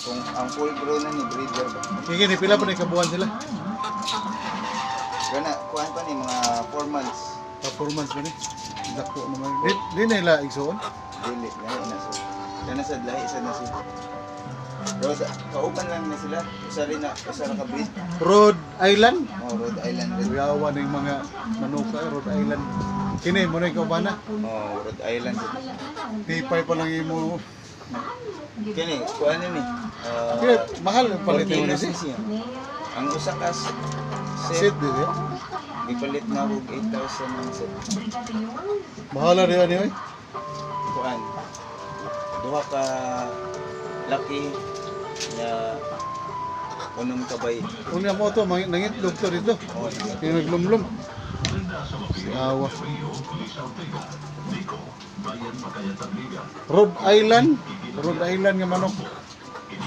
Kung ang full grown na ni breeder ba. Kaya ni pila pa na kabuhan sila. Gana, kuhan pa ni mga 4 months. Performance ba ni? Dako naman. Di na ila igsoon. Dili, lahi na so. Gana sa lahi sa na sila. Pero kauban lang na sila. Usa na ka-breed. Rhode Island. Oh, Rhode Island red. Yawa ng mga manuka, Rhode Island. Kini mo na ikaw ba na? Oh, Rhode Island. Tipay pa lang imo. Kini, kuhan ni. Kaya mahal ang palitin mo na nisi. siya. Ang usa ka Set set, din ya. ipalit na og 8,000 ang set. Mahal na rin ani oy. Kuan. Duha ka laki na unong kabay. Unya mo to nangit doktor dito. Oh, Yung naglumlum. Si Awa. Rhode Island nga manok.